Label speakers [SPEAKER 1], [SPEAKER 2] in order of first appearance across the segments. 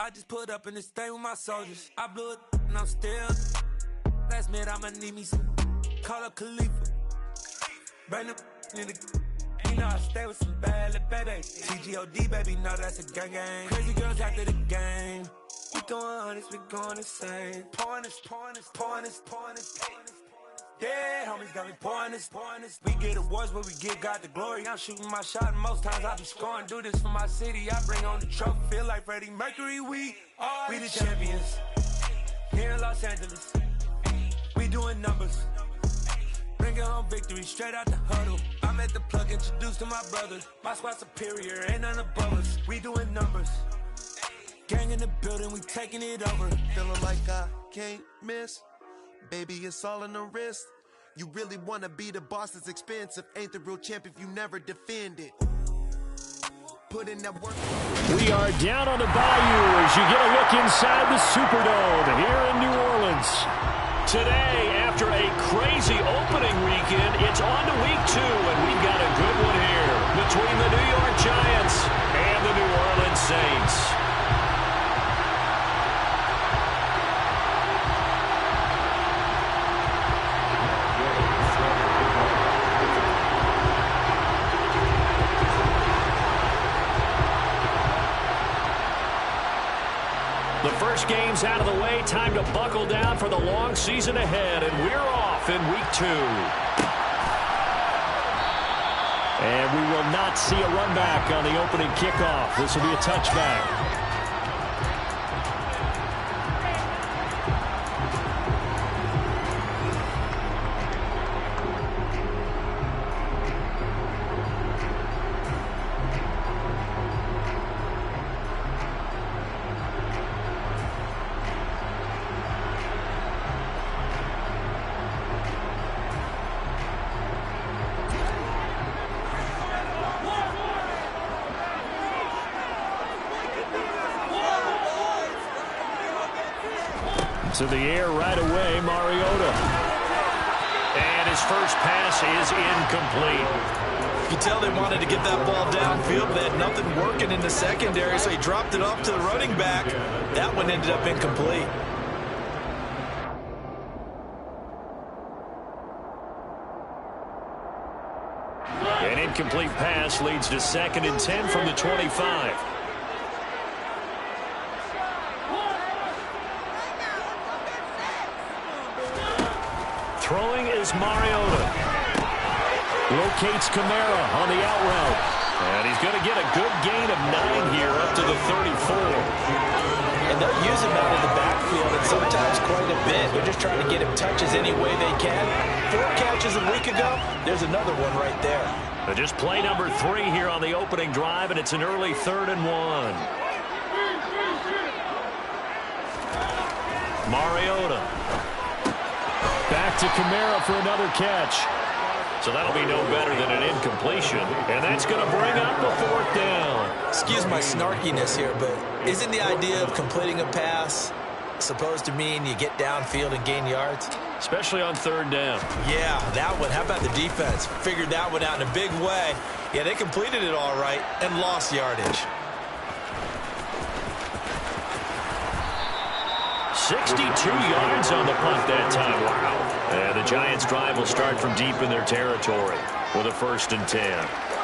[SPEAKER 1] I just put up in this thing with my soldiers. I blew it and I'm still. Last minute I'ma need me some. Call up Khalifa. Bring them in the. You know I stay with some bad little baby. TGOD baby, know that's a gang gang. Crazy girls after the game. We going honest, we going insane. Pouring this. Yeah, homies got me pouring this. We get awards, but we give God the glory. I'm shooting my shot, and most times I be scoring. Do this for my city, I bring on the trophy. Feel like Freddie Mercury, we the champions. Here in Los Angeles, we doing numbers. Bringing home victory, straight out the huddle. I'm at the plug, introduced to my brothers. My squad superior, ain't none above us. We doing numbers. Gang in the building, we taking it over.
[SPEAKER 2] Feeling like I can't miss. Baby, it's all in the wrist. You really wanna be the boss, it's expensive. Ain't the real champ if you never defend it. Put in that work.
[SPEAKER 3] We are down on the bayou as you get a look inside the Superdome here in New Orleans. Today, after a crazy opening weekend, it's on to week 2, and we've got a good one here between the New York Giants and the New Orleans Saints. The first game's out of the way. Time to buckle down for the long season ahead, and we're off in week 2. And we will not see a run back on the opening kickoff. This will be a touchback. To the air right away, Mariota. And his first pass is incomplete.
[SPEAKER 4] You can tell they wanted to get that ball downfield. They had nothing working in the secondary, so he dropped it off to the running back. That one ended up incomplete.
[SPEAKER 3] An incomplete pass leads to 2nd and 10 from the 25. Throwing is Mariota. Locates Kamara on the out route. And he's going to get a good gain of 9 here up to the 34.
[SPEAKER 4] And they'll use him out in the backfield, and sometimes quite a bit. They're just trying to get him touches any way they can. 4 catches a week ago. There's another one right there.
[SPEAKER 3] Just play number 3 here on the opening drive, and it's an early 3rd and 1. Mariota. Back to Kamara for another catch. So that'll be no better than an incompletion. And that's going to bring up the 4th down.
[SPEAKER 4] Excuse my snarkiness here, but isn't the idea of completing a pass supposed to mean you get downfield and gain yards?
[SPEAKER 3] Especially on 3rd down.
[SPEAKER 4] Yeah, that one. How about the defense? Figured that one out in a big way. Yeah, they completed it all right and lost yardage.
[SPEAKER 3] 62 yards on the punt that time. Wow. And the Giants' drive will start from deep in their territory with a 1st and 10.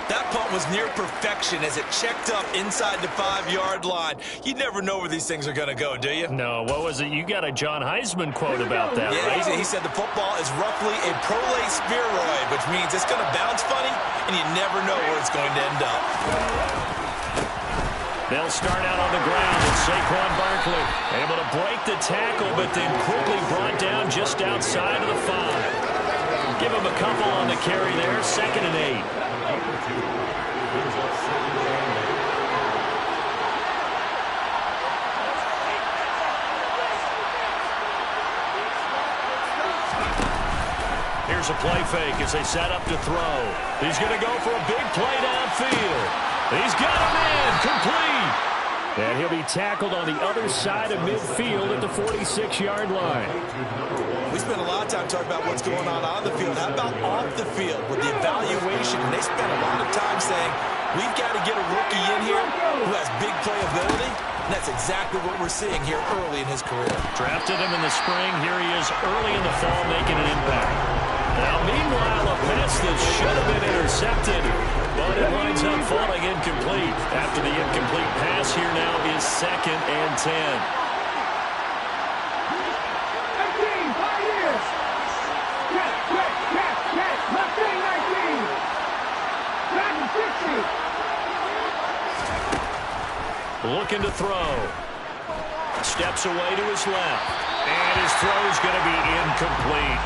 [SPEAKER 4] That punt was near perfection as it checked up inside the 5-yard line. You never know where these things are going to go, do you?
[SPEAKER 3] No, what was it? You got a John Heisman quote about that,
[SPEAKER 4] yeah,
[SPEAKER 3] right?
[SPEAKER 4] He said the football is roughly a prolate spheroid, which means it's going to bounce funny, and you never know where it's going to end up.
[SPEAKER 3] They'll start out on the ground, and Saquon Barkley able to break the tackle, but then quickly brought down just outside of the 5. Give him a couple on the carry there, 2nd and 8. Here's a play fake as they set up to throw. He's going to go for a big play downfield. He's got him in, complete. And he'll be tackled on the other side of midfield at the 46-yard line.
[SPEAKER 4] We spent a lot of time talking about what's going on the field. How about off the field with the evaluation? And they spent a lot of time saying, we've got to get a rookie in here who has big playability. And that's exactly what we're seeing here early in his career.
[SPEAKER 3] Drafted him in the spring. Here he is early in the fall making an impact. Now, meanwhile, a pass that should have been intercepted, but it winds up falling incomplete. After the incomplete pass, here now is 2nd and 10. Looking to throw. Steps away to his left. And his throw is going to be incomplete.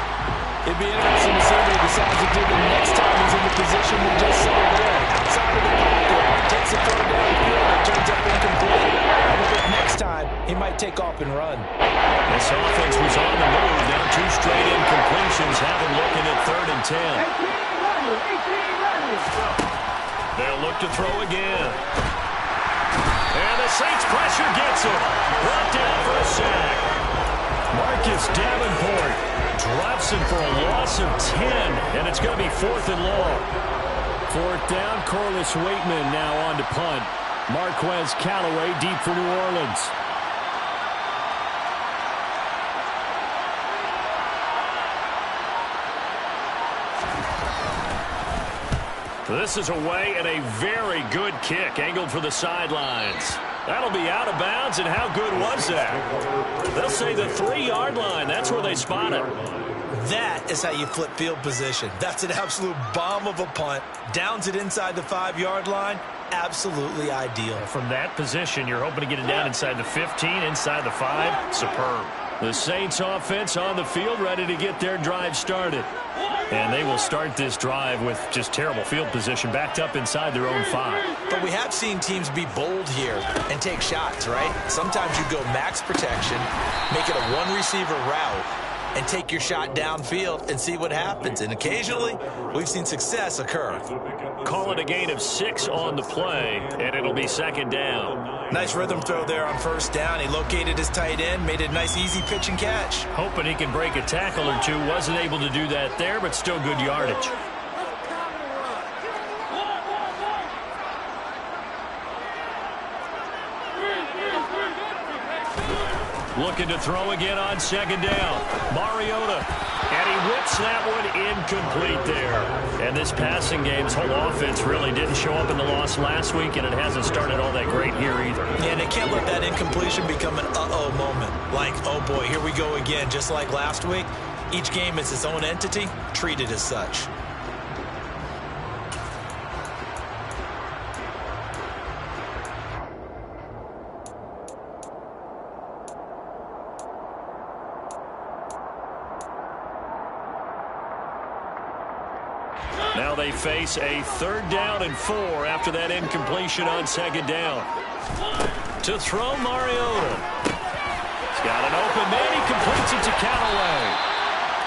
[SPEAKER 4] It'd be interesting to see what he decides to do the next time he's in the position we just saw there. Outside of the pocket. Takes a throw downfield and turns up incomplete. I think next time he might take off and run.
[SPEAKER 3] This offense was on the move. Now 2 straight incompletions have him looking at 3rd and 10. They'll look to throw again. And the Saints pressure gets him. Brought down for a sack. Marcus Davenport drops him for a loss of 10. And it's going to be 4th and long. 4th down, Corliss Waitman now on to punt. Marquez Callaway deep for New Orleans. This is away and a very good kick angled for the sidelines. That'll be out of bounds, and how good was that? They'll say the 3-yard line. That's where they spot it.
[SPEAKER 4] That is how you flip field position. That's an absolute bomb of a punt. Downs it inside the 5-yard line. Absolutely ideal.
[SPEAKER 3] From that position, you're hoping to get it down inside the 15, inside the 5. Superb. The Saints offense on the field, ready to get their drive started. And they will start this drive with just terrible field position, backed up inside their own 5.
[SPEAKER 4] But we have seen teams be bold here and take shots, right? Sometimes you go max protection, make it a 1-receiver route, and take your shot downfield and see what happens. And occasionally, we've seen success occur.
[SPEAKER 3] Call it a gain of 6 on the play, and it'll be 2nd down.
[SPEAKER 4] Nice rhythm throw there on 1st down. He located his tight end, made a nice easy pitch and catch.
[SPEAKER 3] Hoping he can break a tackle or 2. Wasn't able to do that there, but still good yardage. Looking to throw again on 2nd down. Mariota. And he whips that one incomplete there. And this passing game's whole offense really didn't show up in the loss last week, and it hasn't started all that great here either.
[SPEAKER 4] Yeah, and they can't let that incompletion become an uh-oh moment. Like, oh boy, here we go again, just like last week. Each game is its own entity, treated as such.
[SPEAKER 3] Now they face a 3rd down and 4 after that incompletion on 2nd down. To throw, Mariota. He's got an open man. He completes it to Callaway.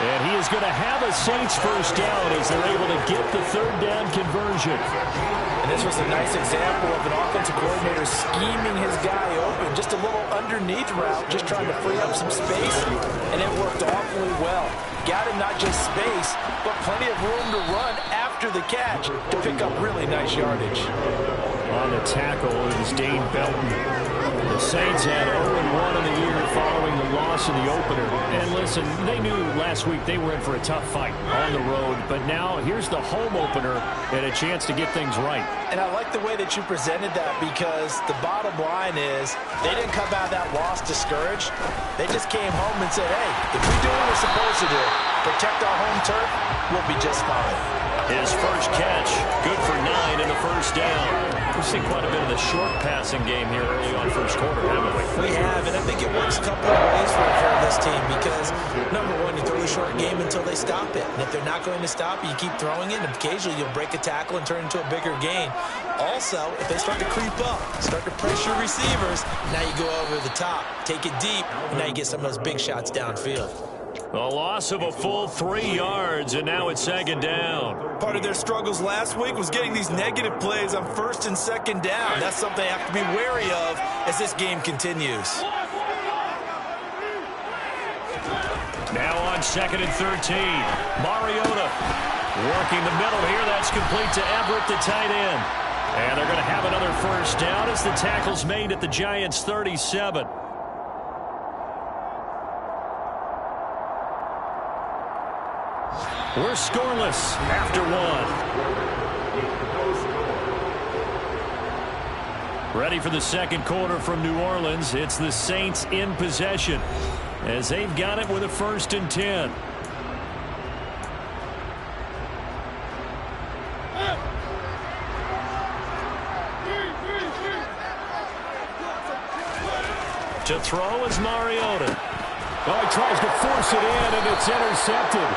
[SPEAKER 3] And he is going to have a Saints 1st down as they're able to get the 3rd down conversion.
[SPEAKER 4] And this was a nice example of an offensive coordinator scheming his guy open. Just a little underneath route, just trying to free up some space. And it worked awfully well. Got him not just space, but plenty of room to run after the catch to pick up really nice yardage.
[SPEAKER 3] On the tackle is Dane Belton. The Saints had 0-1 in the year following the loss in the opener. And listen, they knew last week they were in for a tough fight on the road. But now here's the home opener and a chance to get things right.
[SPEAKER 4] And I like the way that you presented that, because the bottom line is they didn't come out of that loss discouraged. They just came home and said, hey, if we do what we're supposed to do, protect our home turf, we'll be just fine.
[SPEAKER 3] His first catch, good for 9 in the 1st down. We've seen quite a bit of the short passing game here early on 1st quarter, haven't we?
[SPEAKER 4] We have, and I think it works a couple of ways for this team, because, number one, you throw the short game until they stop it. And if they're not going to stop it, you keep throwing it, and occasionally you'll break a tackle and turn it into a bigger gain. Also, if they start to creep up, start to pressure receivers, now you go over the top, take it deep, and now you get some of those big shots downfield.
[SPEAKER 3] A loss of a full 3 yards, and now it's 2nd down.
[SPEAKER 4] Part of their struggles last week was getting these negative plays on 1st and 2nd down. That's something they have to be wary of as this game continues.
[SPEAKER 3] Now on 2nd and 13. Mariota working the middle here. That's complete to Everett, the tight end. And they're going to have another first down as the tackle's made at the Giants' 37. We're scoreless after one. Ready for the second quarter from New Orleans. It's the Saints in possession as they've got it with a 1st and 10. To throw is Mariota. Oh, he tries to force it in, and it's intercepted.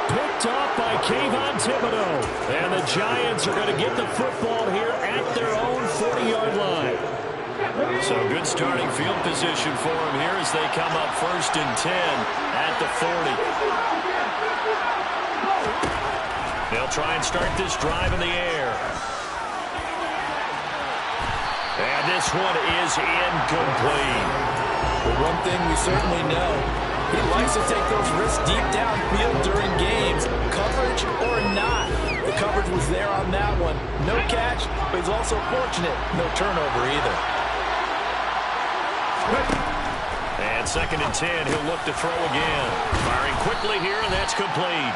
[SPEAKER 3] Picked off by Kayvon Thibodeaux. And the Giants are going to get the football here at their own 40-yard line. So good starting field position for them here as they come up 1st and 10 at the 40. They'll try and start this drive in the air. And this one is incomplete.
[SPEAKER 4] But one thing we certainly know, he likes to take those risks deep downfield during games, coverage or not. The coverage was there on that one. No catch, but he's also fortunate. No turnover either.
[SPEAKER 3] And 2nd and 10, he'll look to throw again. Firing quickly here, and that's complete.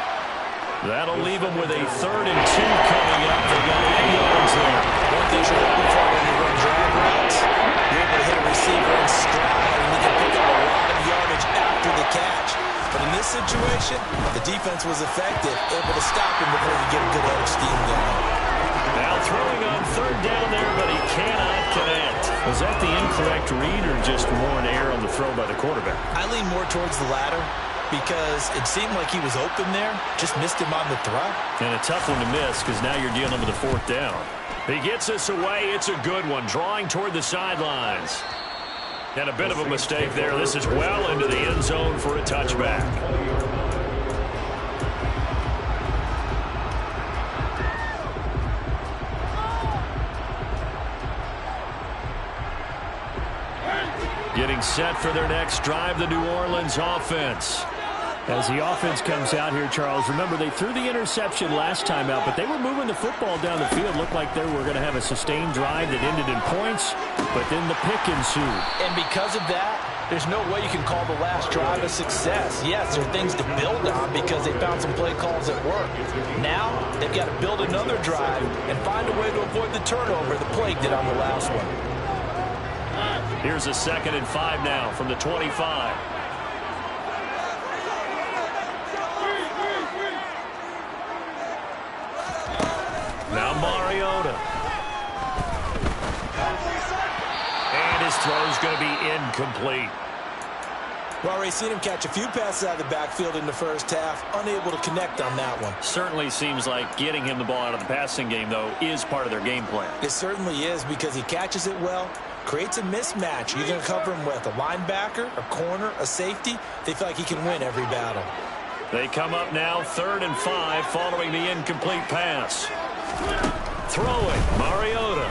[SPEAKER 3] That'll leave him with a 3rd and 2 coming up. They got 8 yards there.
[SPEAKER 4] One thing you're looking for when you run drag routes, you're able to hit a receiver in stride, and you can pick up a lot of yardage after the catch. But in this situation, the defense was effective, able to stop him before you get a good head of steam going.
[SPEAKER 3] Now throwing on 3rd down there, but he cannot connect. Was that the incorrect read or just more an error on the throw by the quarterback?
[SPEAKER 4] I lean more towards the latter, because it seemed like he was open there, just missed him on the throw.
[SPEAKER 3] And a tough one to miss because now you're dealing with a 4th down. He gets us away. It's a good one, drawing toward the sidelines. And a bit of a mistake there. This is well into the end zone for a touchback. Getting set for their next drive, the New Orleans offense. As the offense comes out here, Charles, remember they threw the interception last time out, but they were moving the football down the field. Looked like they were going to have a sustained drive that ended in points, but then the pick ensued.
[SPEAKER 4] And because of that, there's no way you can call the last drive a success. Yes, there are things to build on because they found some play calls that work. Now, they've got to build another drive and find a way to avoid the turnover the plague did on the last one.
[SPEAKER 3] Here's a 2nd and 5 now from the 25. Now Mariota. And his throw's going to be incomplete.
[SPEAKER 4] Well, we've seen him catch a few passes out of the backfield in the first half, unable to connect on that one.
[SPEAKER 3] Certainly seems like getting him the ball out of the passing game, though, is part of their game plan.
[SPEAKER 4] It certainly is because he catches it well, creates a mismatch. You're going to cover him with a linebacker, a corner, a safety. They feel like he can win every battle.
[SPEAKER 3] They come up now 3rd and 5 following the incomplete pass. Throwing, Mariota.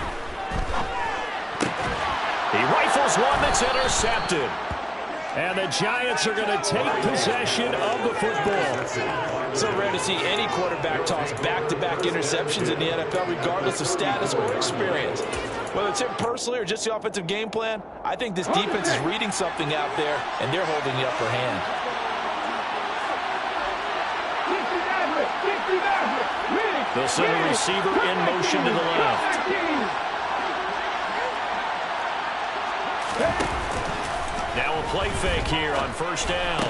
[SPEAKER 3] He rifles one that's intercepted. And the Giants are going to take possession of the football.
[SPEAKER 4] So rare to see any quarterback toss back-to-back interceptions in the NFL, regardless of status or experience. Whether it's him personally or just the offensive game plan, I think this defense is reading something out there, and they're holding the upper hand.
[SPEAKER 3] They'll send a receiver in motion to the left. Now a play fake here on 1st down.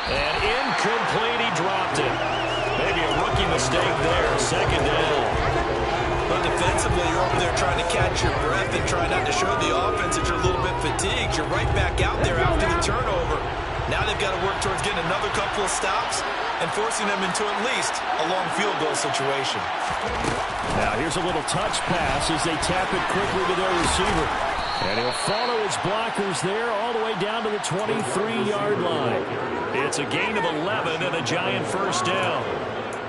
[SPEAKER 3] And incomplete, he dropped it. Maybe a rookie mistake there, 2nd down.
[SPEAKER 4] But defensively, you're over there trying to catch your breath and try not to show the offense that you're a little bit fatigued. You're right back out there after the turnover. Now they've got to work towards getting another couple of stops and forcing them into at least a long field goal situation.
[SPEAKER 3] Now here's a little touch pass as they tap it quickly to their receiver. And he'll follow his blockers there all the way down to the 23-yard line. It's a gain of 11 and a Giant 1st down.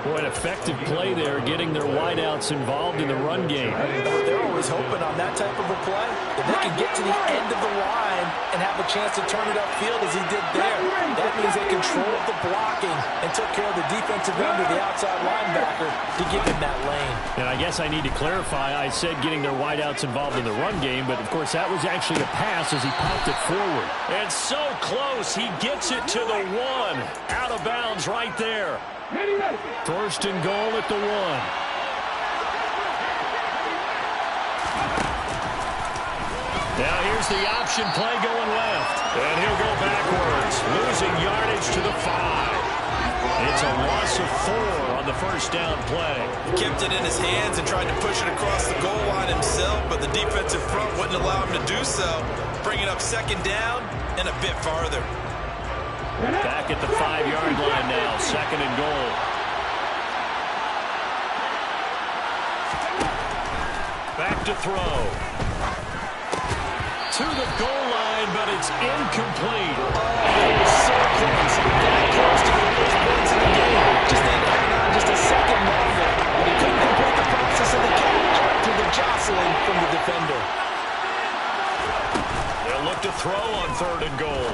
[SPEAKER 3] Boy, an effective play there, getting their wideouts involved in the run game.
[SPEAKER 4] They're always hoping on that type of a play that they can get to the end of the line and have a chance to turn it upfield as he did there. That means they controlled the blocking and took care of the defensive end of the outside linebacker to give him that lane.
[SPEAKER 3] And I guess I need to clarify, I said getting their wideouts involved in the run game, but of course that was actually a pass as he popped it forward. And so close, he gets it to the 1. Out of bounds right there. First and goal at the 1. Now here's the option play going left. And he'll go backwards, losing yardage to the 5. It's a loss of 4 on the first down play.
[SPEAKER 4] He kept it in his hands and tried to push it across the goal line himself, but the defensive front wouldn't allow him to do so, bringing up second down and a bit farther.
[SPEAKER 3] Back at the 5-yard line now, second and goal. Back to throw. To the goal line, but it's incomplete.
[SPEAKER 4] Oh, it was so close. That close to the first points of the game. Just then hanging on just a second longer. But he couldn't complete the process of the catch through the jostling from the defender.
[SPEAKER 3] They'll look to throw on third and goal.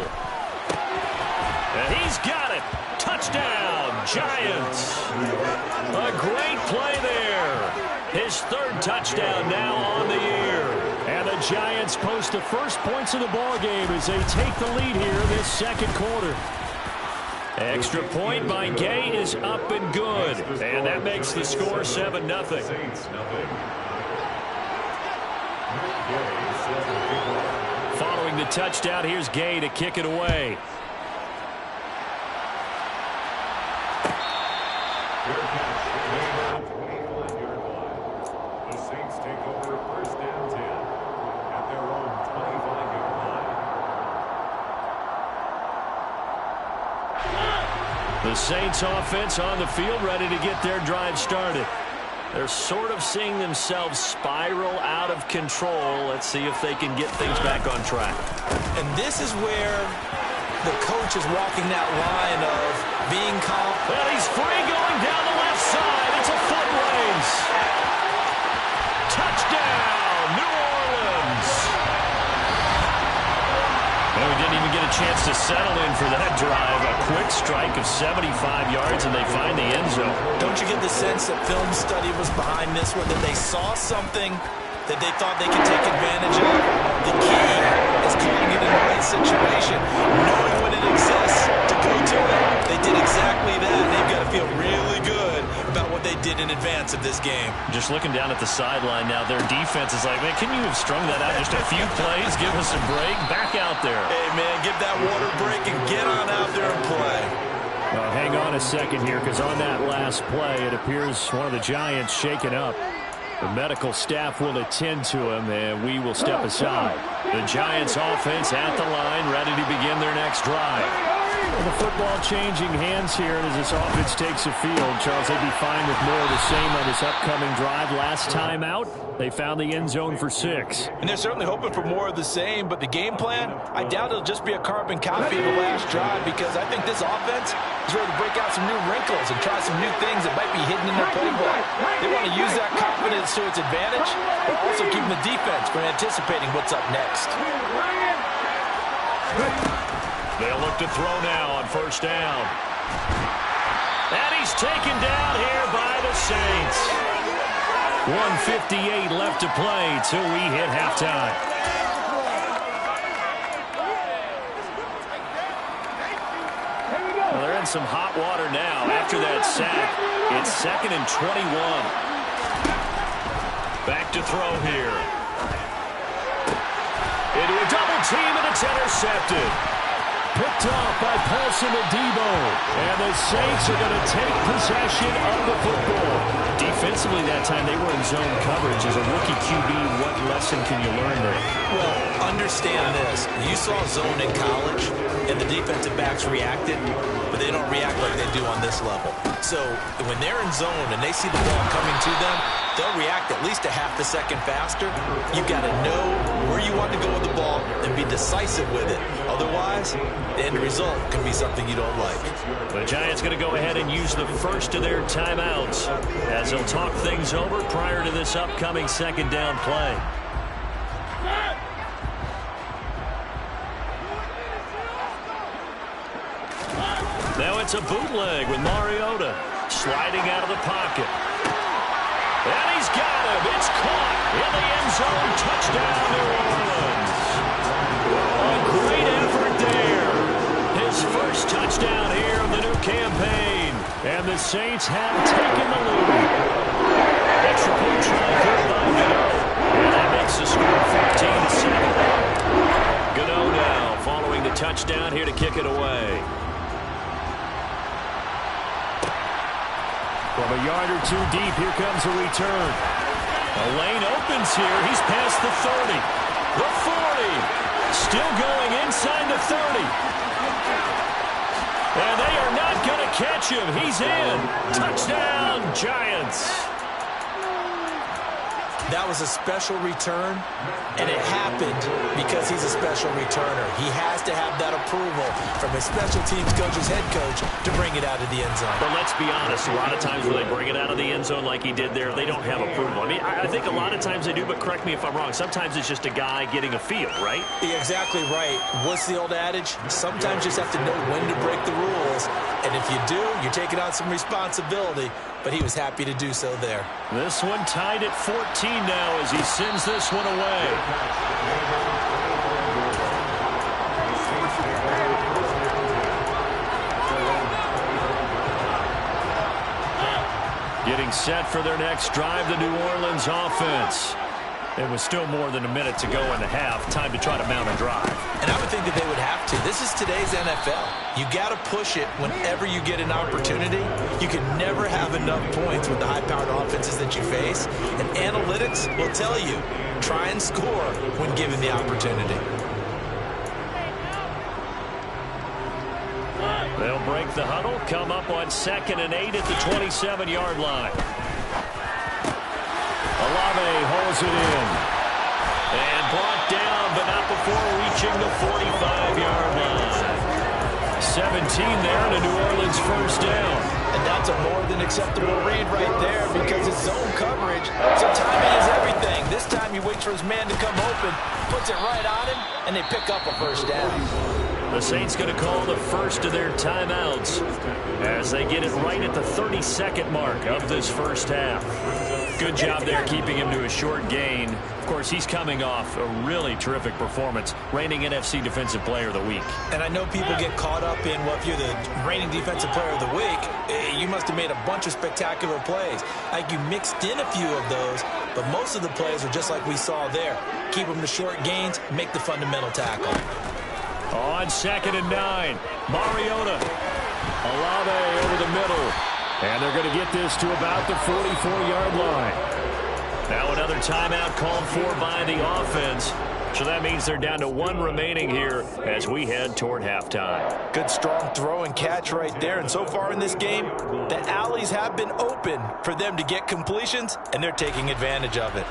[SPEAKER 3] And he's got it. Touchdown, Giants. A great play there. His third touchdown now on the year. And the Giants post the first points of the ball game as they take the lead here in this second quarter. Extra point by Gay is up and good. And that makes the score 7-0. Following the touchdown, here's Gay to kick it away.
[SPEAKER 5] The Saints take over first down 10 at their own 25-yard line.
[SPEAKER 3] The Saints offense on the field, ready to get their drive started. They're sort of seeing themselves spiral out of control. Let's see if they can get things back on track.
[SPEAKER 4] And this is where the coach is walking that line of being calm.
[SPEAKER 3] Well, he's free going down the left side. It's a foot race. Touchdown, New Orleans. And we didn't even get a chance to settle in for that drive. A quick strike of 75 yards, and they find the end zone.
[SPEAKER 4] Don't you get the sense that film study was behind this one, that they saw something that they thought they could take advantage of? The key is calling it in the right situation, knowing when it exists to go to it. They did exactly that. They've got to feel really good about what they did in advance of this game.
[SPEAKER 3] Just looking down at the sideline now, their defense is like, man, can you have strung that out just a few plays? Give us a break. Back out there.
[SPEAKER 4] Hey, man, give that water break and get on out there and play.
[SPEAKER 3] Well, hang on a second here, because on that last play, it appears one of the Giants shaken up. The medical staff will attend to him, and we will step aside. The Giants offense at the line, ready to begin their next drive. Well, the football changing hands here as this offense takes the field. Charles, they'd be fine with more of the same on this upcoming drive. Last time out, they found the end zone for 6.
[SPEAKER 4] And they're certainly hoping for more of the same, but the game plan, I doubt it'll just be a carbon copy of the last drive, because I think this offense is ready to break out some new wrinkles and try some new things that might be hidden in their playbook. They want to use that confidence to its advantage, but also keeping the defense from anticipating what's up next.
[SPEAKER 3] They'll look to throw now on first down. And he's taken down here by the Saints. 1:58 left to play till we hit halftime. Well, they're in some hot water now after that sack. It's 2nd and 21. Back to throw here. Into a double team, and it's intercepted. Picked off by Paulson Adebo. And the Saints are going to take possession of the football. Defensively that time, they were in zone coverage. As a rookie QB, what lesson can you learn there?
[SPEAKER 4] Well, understand this. You saw zone in college, and the defensive backs reacted, but they don't react like they do on this level. So when they're in zone and they see the ball coming to them, they'll react at least a half a second faster. You've got to know where you want to go with the ball and be decisive with it. Otherwise, the end result can be something you don't like.
[SPEAKER 3] The Giants going to go ahead and use the first of their timeouts as they'll talk things over prior to this upcoming second down play. Now it's a bootleg with Mariota sliding out of the pocket. And he's got him. It's caught in the end zone. Touchdown, New Orleans. A great effort there. His first touchdown here of the new campaign. And the Saints have taken the lead. Extra point try here by Gano. And that makes the score 15-7. Gano now following the touchdown here to kick it away. From a yard or two deep, here comes a return. A lane opens here. He's past the 30. The 40. Still going inside the 30. And they are not going to catch him. He's in. Touchdown, Giants.
[SPEAKER 4] That was a special return, and it happened because he's a special returner. He has to have that approval from his special teams coach's head coach to bring it out of the end zone.
[SPEAKER 3] But let's be honest, a lot of times when they bring it out of the end zone like he did there, they don't have approval. I mean, I think a lot of times they do, but correct me if I'm wrong. Sometimes it's just a guy getting a feel, right?
[SPEAKER 4] You're exactly right. What's the old adage? Sometimes you just have to know when to break the rules, and if you do, you're taking on some responsibility. But he was happy to do so there.
[SPEAKER 3] This one tied at 14 now as he sends this one away. Getting set for their next drive, the New Orleans offense. It was still more than a minute to go in the half. Time to try to mount a drive.
[SPEAKER 4] And I would think that they would have to. This is today's NFL. You got to push it whenever you get an opportunity. You can never have enough points with the high-powered offenses that you face. And analytics will tell you, try and score when given the opportunity.
[SPEAKER 3] They'll break the huddle, come up on 2nd and 8 at the 27-yard line. Olave holds it in. And brought down, but not before reaching the 45-yard line. 17 there and a New Orleans first down.
[SPEAKER 4] And that's a more than acceptable read right there because it's zone coverage. So timing is everything. This time he waits for his man to come open, puts it right on him, and they pick up a first down.
[SPEAKER 3] The Saints going to call the first of their timeouts as they get it right at the 32nd mark of this first half. Good job there keeping him to a short gain. Of course, he's coming off a really terrific performance, reigning NFC Defensive Player of the Week.
[SPEAKER 4] And I know people get caught up in, well, if you're the reigning Defensive Player of the Week, you must have made a bunch of spectacular plays. Like you mixed in a few of those, but most of the plays are just like we saw there. Keep them to short gains, make the fundamental tackle.
[SPEAKER 3] On 2nd and 9, Mariota. Olave over the middle. And they're going to get this to about the 44-yard line. Now another timeout called for by the offense. So that means they're down to one remaining here as we head toward halftime.
[SPEAKER 4] Good strong throw and catch right there. And so far in this game, the alleys have been open for them to get completions, and they're taking advantage of it.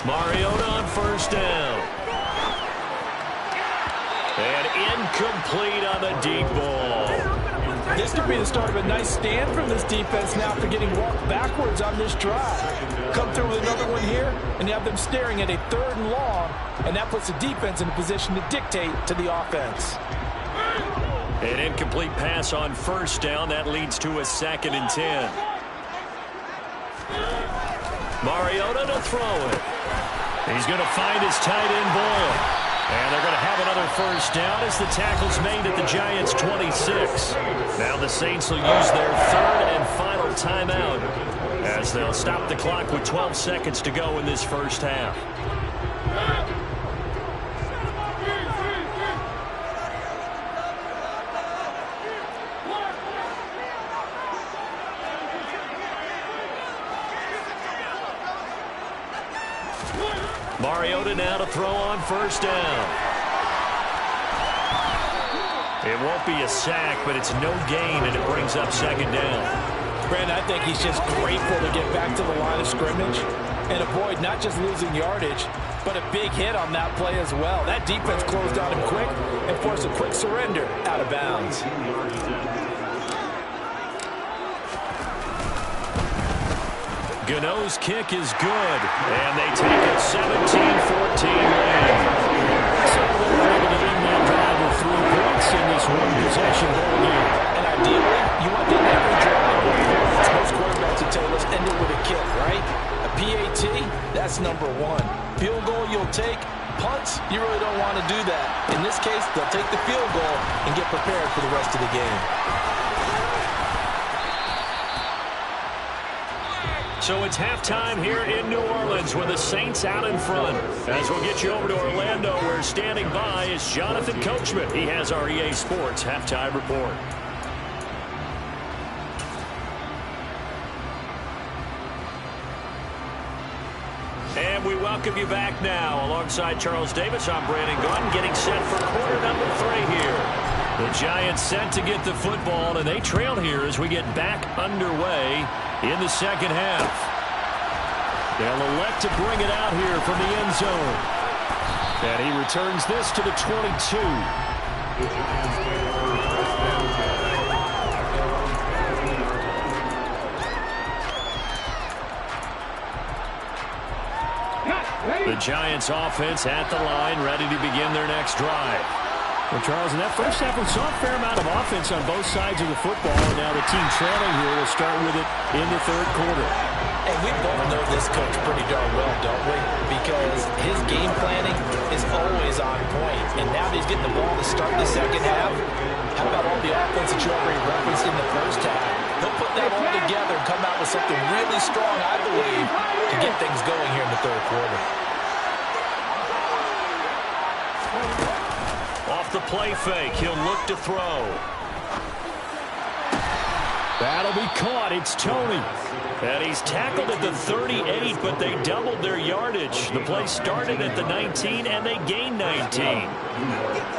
[SPEAKER 3] Mariota on first down. And incomplete on the deep ball.
[SPEAKER 6] This could be the start of a nice stand from this defense now after getting walked backwards on this drive. Come through with another one here, and you have them staring at a 3rd and long, and that puts the defense in a position to dictate to the offense.
[SPEAKER 3] An incomplete pass on first down. That leads to a 2nd and 10. Mariota to throw it. He's going to find his tight end, Boyle. And they're going to have another first down as the tackle's made at the Giants' 26. Now the Saints will use their 3rd and final timeout as they'll stop the clock with 12 seconds to go in this first half. Mariota now to throw on first down. It won't be a sack, but it's no gain, and it brings up 2nd down.
[SPEAKER 6] Brandon, I think he's just grateful to get back to the line of scrimmage and avoid not just losing yardage, but a big hit on that play as well. That defense closed on him quick and forced a quick surrender out of bounds.
[SPEAKER 3] Gano's kick is good, and they take it 17-14 lead. So they're able to end that drive with 3 points in this one-possession ball game.
[SPEAKER 6] And ideally, you want to end every drive with points. Most quarterbacks would tell us end it with a kick, right? A PAT, that's number 1. Field goal you'll take. Punts, you really don't want to do that. In this case, they'll take the field goal and get prepared for the rest of the game.
[SPEAKER 3] So it's halftime here in New Orleans with the Saints out in front. As we'll get you over to Orlando, where standing by is Jonathan Coachman. He has our EA Sports halftime report. And we welcome you back now. Alongside Charles Davis, I'm Brandon Gaudin, getting set for quarter number 3 here. The Giants set to get the football, and they trail here as we get back underway in the second half. They'll elect to bring it out here from the end zone. And he returns this to the 22. The Giants offense at the line, ready to begin their next drive. Well, Charles, in that first half, we saw a fair amount of offense on both sides of the football, and now the team trailing here will start with it in the third quarter.
[SPEAKER 6] And we both know this coach pretty darn well, don't we? Because his game planning is always on point. And now that he's getting the ball to start the second half, how about all the offense that you already referenced in the first half? He'll put that all together and come out with something really strong, I believe, to get things going here in the third quarter.
[SPEAKER 3] Off the play fake, he'll look to throw. That'll be caught. It's Toney. And he's tackled at the 38, but they doubled their yardage. The play started at the 19, and they gained 19.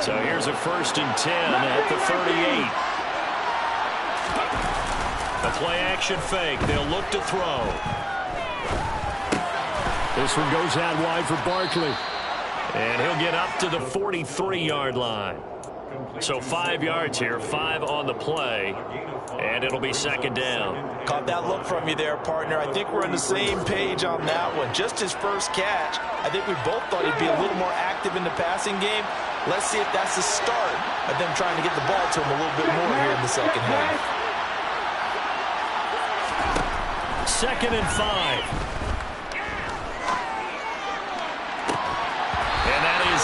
[SPEAKER 3] So here's a 1st and 10 at the 38. A play-action fake. They'll look to throw. This one goes out wide for Barkley. And he'll get up to the 43-yard line. So 5 yards here, 5 on the play, and it'll be second down.
[SPEAKER 6] Caught that look from you there, partner. I think we're on the same page on that one. Just his first catch, I think we both thought he'd be a little more active in the passing game. Let's see if that's the start of them trying to get the ball to him a little bit more here in the second half.
[SPEAKER 3] 2nd and 5.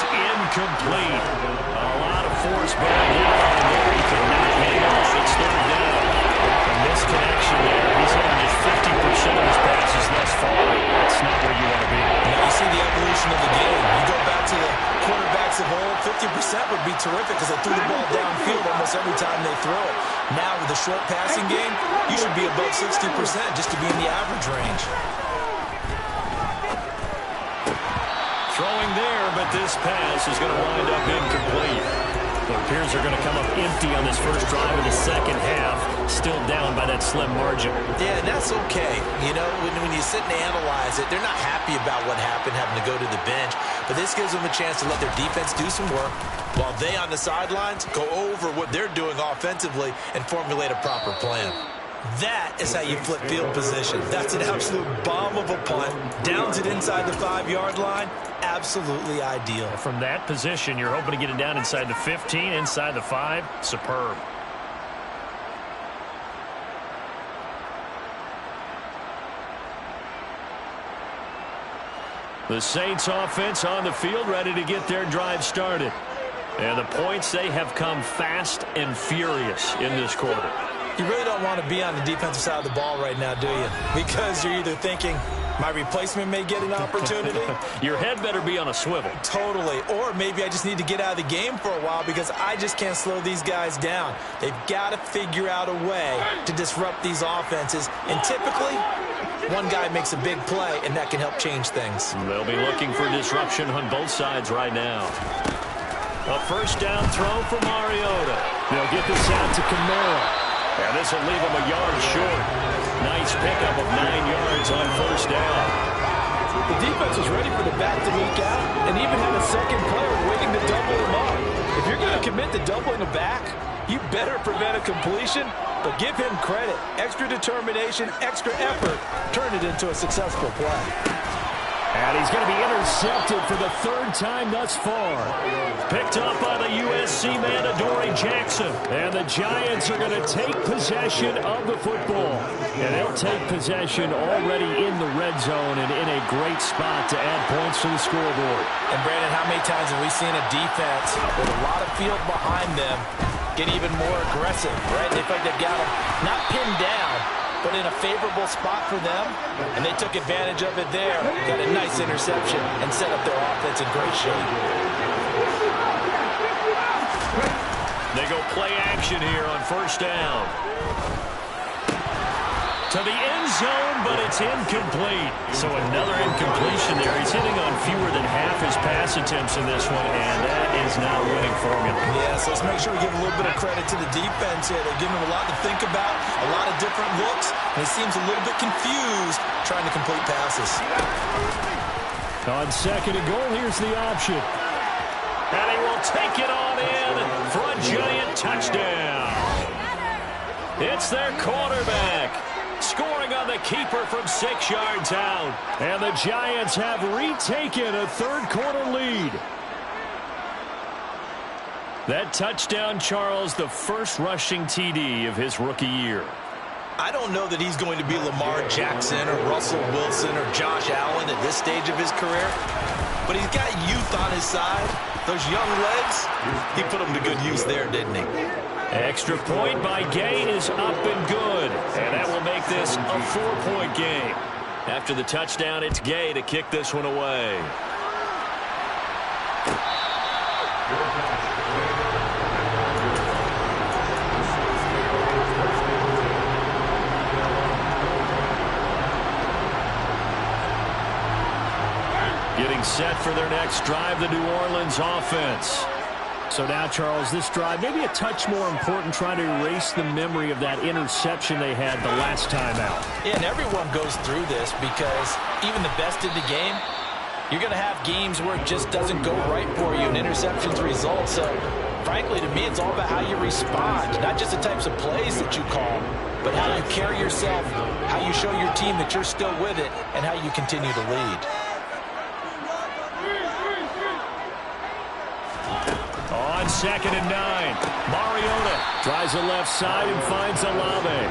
[SPEAKER 3] Incomplete. A lot of force bearing down on there. He cannot hang off. It's third down. A misconnection there. He's hitting just 50% of his passes thus far. That's not where you want to be.
[SPEAKER 6] Now you see the evolution of the game. You go back to the quarterbacks of old, 50% would be terrific because they threw the ball downfield almost every time they throw it. Now with the short passing game, you should be above 60% just to be in the average range.
[SPEAKER 3] Throwing there, but this pass is going to wind up incomplete. It appears they're going to come up empty on this first drive of the second half, still down by that slim margin.
[SPEAKER 6] Yeah, and that's okay. You know, when you sit and analyze it, they're not happy about what happened, having to go to the bench. But this gives them a chance to let their defense do some work while they on the sidelines go over what they're doing offensively and formulate a proper plan. That is how you flip field position. That's an absolute bomb of a punt. Downs it inside the 5-yard line. Absolutely ideal.
[SPEAKER 3] From that position, you're hoping to get it down inside the 15, inside the 5. Superb. The Saints offense on the field, ready to get their drive started. And the points, they have come fast and furious in this quarter.
[SPEAKER 6] You really don't want to be on the defensive side of the ball right now, do you? Because you're either thinking, my replacement may get an opportunity.
[SPEAKER 3] Your head better be on a swivel.
[SPEAKER 6] Totally. Or maybe I just need to get out of the game for a while because I just can't slow these guys down. They've got to figure out a way to disrupt these offenses. And typically, one guy makes a big play, and that can help change things.
[SPEAKER 3] They'll be looking for disruption on both sides right now. A first down throw for Mariota. They'll get this out to Kamara. And this will leave him a yard short. Nice pickup of 9 yards on first down.
[SPEAKER 6] The defense was ready for the back to leak out and even had a second player waiting to double him up. If you're going to commit to doubling a back, You better prevent a completion, but give him credit. Extra determination, extra effort, turn it into a successful play.
[SPEAKER 3] And he's going to be intercepted for the third time thus far. Picked up by the USC man, Adoree Jackson. And the Giants are going to take possession of the football. And they'll take possession already in the red zone and in a great spot to add points to the scoreboard.
[SPEAKER 4] And, Brandon, how many times have we seen a defense with a lot of field behind them get even more aggressive, right? They feel like they've got them not pinned down, but in a favorable spot for them, and they took advantage of it there. Got a nice interception and set up their offense in great shape.
[SPEAKER 3] They go play action here on first down. To the end zone, but it's incomplete. So another incompletion there. He's hitting on fewer than half his pass attempts in this one, and that is not a winning formula.
[SPEAKER 4] Yeah, so let's make sure we give a little bit of credit to the defense here. They're giving him a lot to think about, a lot of different looks, and he seems a little bit confused trying to complete passes.
[SPEAKER 3] On second and goal, here's the option. And he will take it on in for a Giant touchdown. It's their quarterback, scoring on the keeper from 6 yards out. And the Giants have retaken a third-quarter lead. That touchdown, Charles, the first rushing TD of his rookie year.
[SPEAKER 4] I don't know that he's going to be Lamar Jackson or Russell Wilson or Josh Allen at this stage of his career, but he's got youth on his side. Those young legs, he put them to good use there, didn't he?
[SPEAKER 3] Extra point by Gay is up and good, and that will make this a 4-point game. After the touchdown, it's Gay to kick this one away. Getting set for their next drive, the New Orleans offense. So now, Charles, this drive, maybe a touch more important, trying to erase the memory of that interception they had the last time out.
[SPEAKER 4] Yeah, and everyone goes through this because even the best in the game, you're going to have games where it just doesn't go right for you and interceptions result. So, frankly, to me, it's all about how you respond, not just the types of plays that you call, but how you carry yourself, how you show your team that you're still with it, and how you continue to lead.
[SPEAKER 3] On second and 9, Mariota tries the left side and finds Olave.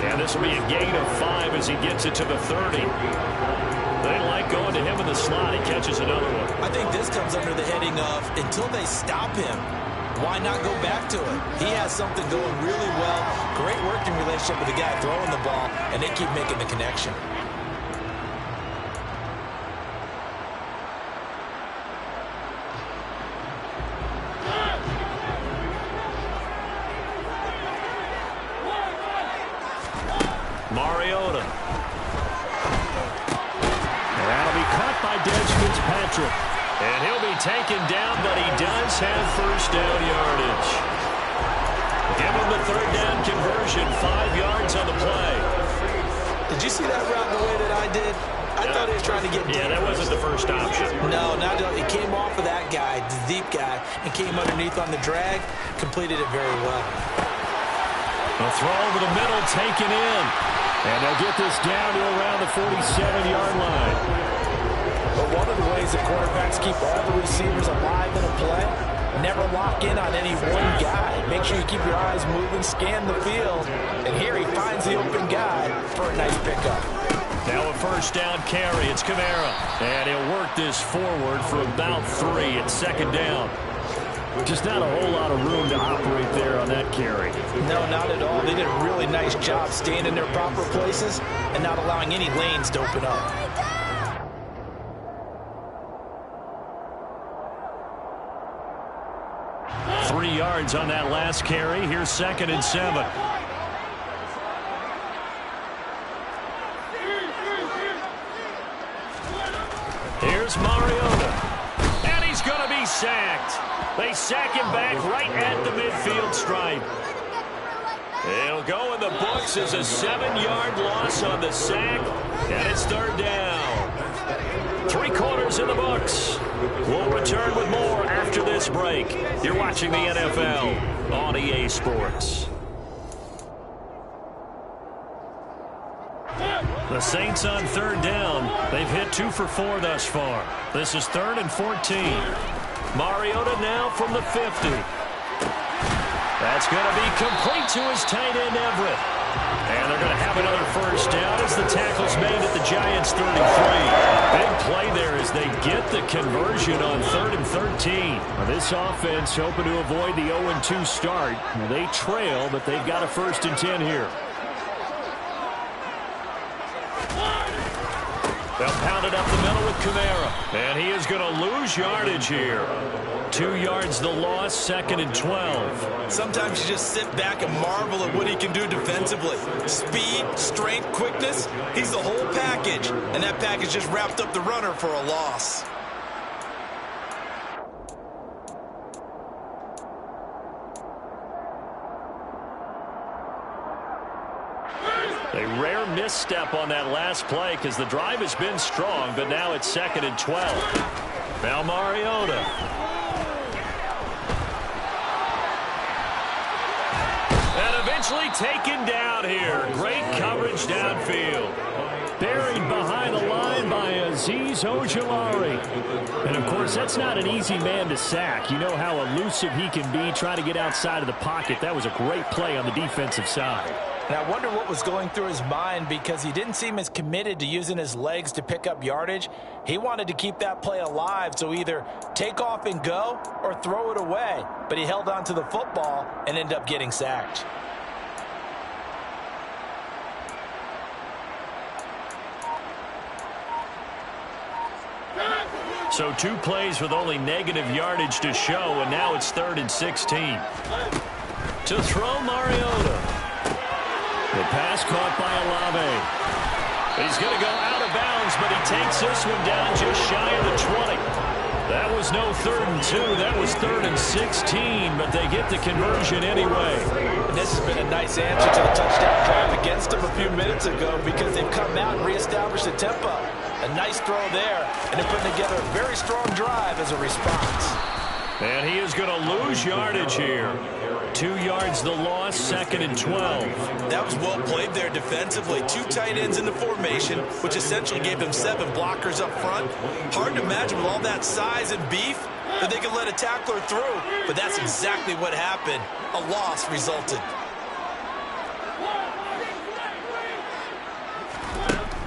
[SPEAKER 3] And this will be a gain of 5 as he gets it to the 30. They like going to him in the slot. He catches another one.
[SPEAKER 4] I think this comes under the heading of, until they stop him, why not go back to it? He has something going really well. Great working relationship with the guy throwing the ball, and they keep making the connection.
[SPEAKER 3] Mariota. And that'll be caught by Dez Fitzpatrick. And he'll be taken down, but he does have first down yardage. Give him the third down conversion, 5 yards on the play.
[SPEAKER 4] Did you see that route the way that I did? I thought he was trying to get deep.
[SPEAKER 3] Yeah, that wasn't the first option.
[SPEAKER 4] No, it came off of that guy, the deep guy, and came underneath on the drag, completed it very well.
[SPEAKER 3] A throw over the middle, taken in. And they'll get this down to around the 47-yard line.
[SPEAKER 6] But one of the ways that quarterbacks keep all the receivers alive in a play, never lock in on any one guy. Make sure you keep your eyes moving, scan the field. And here he finds the open guy for a nice pickup.
[SPEAKER 3] Now a first down carry. It's Kamara. And he'll work this forward for about 3 at second down. Just not a whole lot of room to operate there on that carry.
[SPEAKER 4] No, not at all. They did a really nice job staying in their proper places and not allowing any lanes to open up.
[SPEAKER 3] Three yards on that last carry. Here's second and 7. Here's Mariota. And he's going to be sacked. They sack him back right at the midfield stripe. It'll go in the books as a 7-yard loss on the sack, and it's third down. 3 quarters in the books. We'll return with more after this break. You're watching the NFL on EA Sports. The Saints on 3rd down. They've hit 2 for 4 thus far. This is 3rd and 14. Mariota now from the 50. That's going to be complete to his tight end, Everett. And they're going to have another first down as the tackle's made at the Giants' 33. Big play there as they get the conversion on 3rd and 13. Now this offense hoping to avoid the 0-2 start. They trail, but they've got a 1st and 10 here. They'll pound it up the middle with Kamara. And he is going to lose yardage here. 2 yards the loss, 2nd and 12.
[SPEAKER 4] Sometimes you just sit back and marvel at what he can do defensively. Speed, strength, quickness, he's the whole package. And that package just wrapped up the runner for a loss.
[SPEAKER 3] A rare misstep on that last play because the drive has been strong, but now it's 2nd and 12. Now Mariota. And eventually taken down here. Great coverage downfield. Buried behind the line by Azeez Ojulari. And, of course, that's not an easy man to sack. You know how elusive he can be trying to get outside of the pocket. That was a great play on the defensive side.
[SPEAKER 4] And I wonder what was going through his mind because he didn't seem as committed to using his legs to pick up yardage. He wanted to keep that play alive, so either take off and go or throw it away. But he held on to the football and ended up getting sacked.
[SPEAKER 3] So 2 plays with only negative yardage to show, and now it's 3rd and 16. To throw Mariota. The pass caught by Olave. He's going to go out of bounds, but he takes this one down just shy of the 20. That was no 3rd and 2. That was 3rd and 16, but they get the conversion anyway.
[SPEAKER 4] And this has been a nice answer to the touchdown drive against them a few minutes ago because they've come out and reestablished the tempo. A nice throw there, and they're putting together a very strong drive as a response.
[SPEAKER 3] And he is going to lose yardage here. 2 yards the loss, 2nd and 12.
[SPEAKER 4] That was well played there defensively. 2 tight ends in the formation, which essentially gave them 7 blockers up front. Hard to imagine with all that size and beef that they could let a tackler through, but that's exactly what happened. A loss resulted.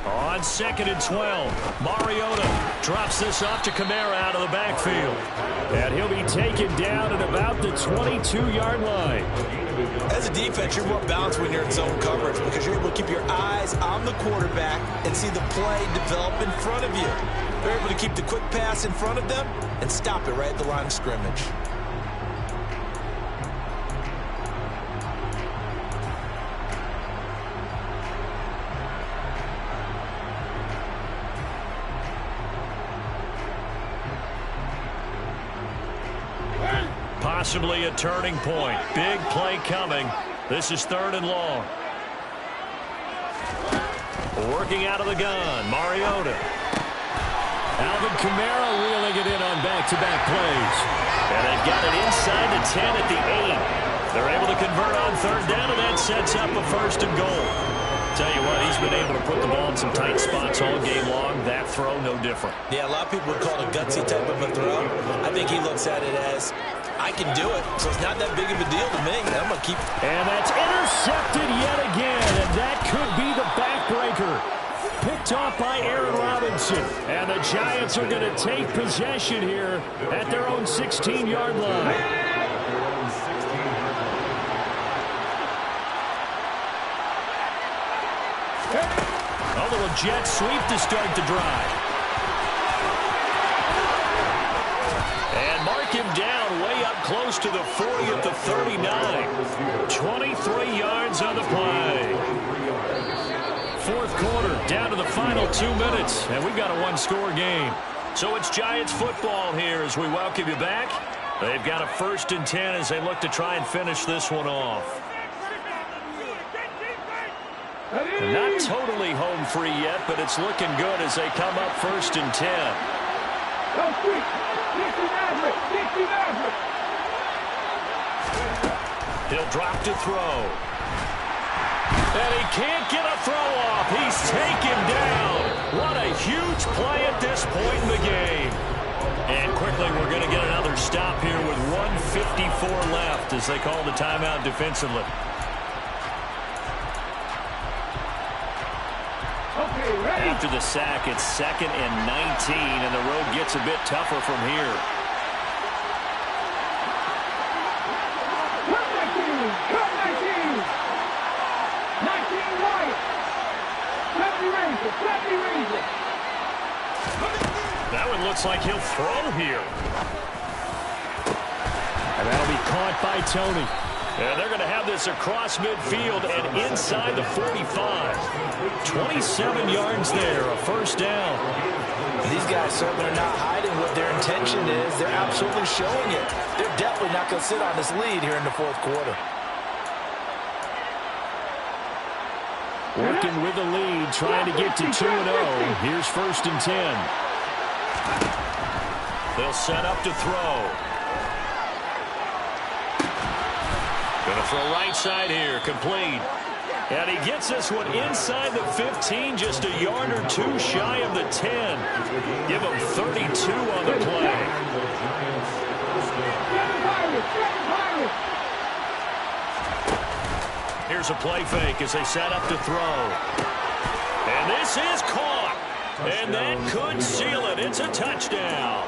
[SPEAKER 3] On 2nd and 12, Mariota drops this off to Kamara out of the backfield. And he'll be taken down at about the 22-yard line.
[SPEAKER 4] As a defense, you're more balanced when you're in zone coverage because you're able to keep your eyes on the quarterback and see the play develop in front of you. They're able to keep the quick pass in front of them and stop it right at the line of scrimmage.
[SPEAKER 3] Possibly a turning point. Big play coming. This is 3rd and long. Working out of the gun, Mariota. Alvin Kamara reeling it in on back-to-back plays. And they've got it inside the 10 at the 8. They're able to convert on 3rd down, and that sets up a 1st and goal. Tell you what, he's been able to put the ball in some tight spots all game long. That throw, no different.
[SPEAKER 4] Yeah, a lot of people would call it a gutsy type of a throw. I think he looks at it as, I can do it, so it's not that big of a deal to me. I'm going to keep.
[SPEAKER 3] And that's intercepted yet again, and that could be the backbreaker. Picked off by Aaron Robinson. And the Giants are going to take possession here at their own 16-yard line. A little jet sweep to start the drive. And mark him down way up close to the 40 at the 39. 23 yards on the play. 4th quarter, down to the final 2 minutes, and we've got a 1-score game. So it's Giants football here as we welcome you back. They've got a 1st and 10 as they look to try and finish this one off. Not totally home free yet, but it's looking good as they come up 1st and 10. He'll drop to throw. And he can't get a throw off. He's taken down. What a huge play at this point in the game. And quickly we're going to get another stop here with 1:54 left as they call the timeout defensively. After the sack, it's 2nd and 19, and the road gets a bit tougher from here. That one looks like he'll throw here. And that'll be caught by Tony. And they're going to have this across midfield and inside the 45. 27 yards there, a 1st down.
[SPEAKER 4] These guys certainly are not hiding what their intention is. They're absolutely showing it. They're definitely not going to sit on this lead here in the 4th quarter.
[SPEAKER 3] Working with the lead, trying to get to 2-0. Here's 1st and 10. They'll set up to throw. Going to throw right side here, complete. And he gets this one inside the 15, just a yard or 2 shy of the 10. Give him 32 on the play. Here's a play fake as they set up to throw. And this is caught. And that could seal it. It's a touchdown.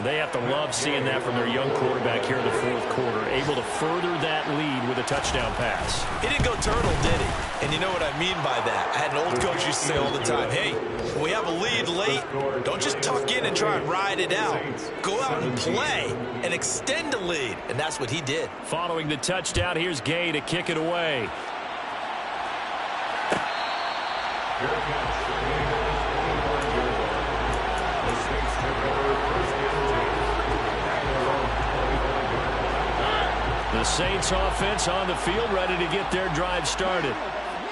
[SPEAKER 3] They have to love seeing that from their young quarterback here in the 4th quarter, able to further that lead with a touchdown pass.
[SPEAKER 4] He didn't go turtle, did he? And you know what I mean by that. I had an old coach used to say all the time, hey, when we have a lead late, don't just tuck in and try and ride it out. Go out and play and extend the lead. And that's what he did.
[SPEAKER 3] Following the touchdown, here's Gay to kick it away. The Saints offense on the field, ready to get their drive started.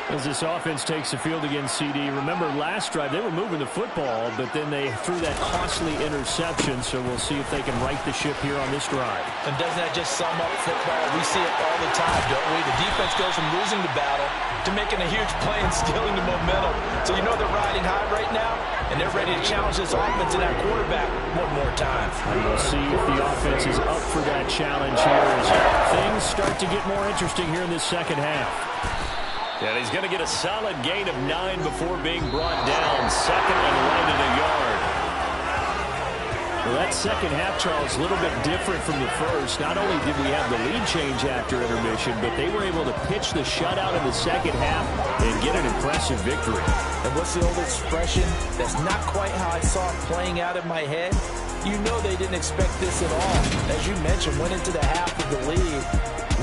[SPEAKER 3] As this offense takes the field against CD, remember last drive they were moving the football, but then they threw that costly interception, so we'll see if they can right the ship here on this drive.
[SPEAKER 4] And doesn't that just sum up football? We see it all the time, don't we? The defense goes from losing the battle to making a huge play and stealing the momentum. So you know they're riding high right now, and they're ready to challenge this offense and that quarterback one more time.
[SPEAKER 3] And we'll see if the offense is up for that challenge here as things start to get more interesting here in this 2nd half. And he's going to get a solid gain of 9 before being brought down. 2nd and right at a yard. Well, that 2nd half, Charles, a little bit different from the first. Not only did we have the lead change after intermission, but they were able to pitch the shutout in the 2nd half and get an impressive victory.
[SPEAKER 4] And what's the old expression? That's not quite how I saw it playing out in my head. You know they didn't expect this at all. As you mentioned, went into the half of the lead.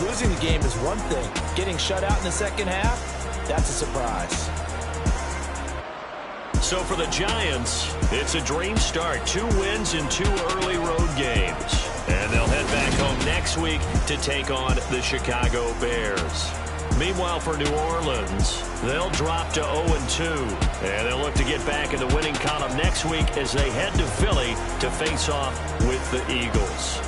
[SPEAKER 4] Losing the game is one thing. Getting shut out in the 2nd half, that's a surprise.
[SPEAKER 3] So for the Giants, it's a dream start. 2 wins in 2 early road games. And they'll head back home next week to take on the Chicago Bears. Meanwhile, for New Orleans, they'll drop to 0-2. And they'll look to get back in the winning column next week as they head to Philly to face off with the Eagles.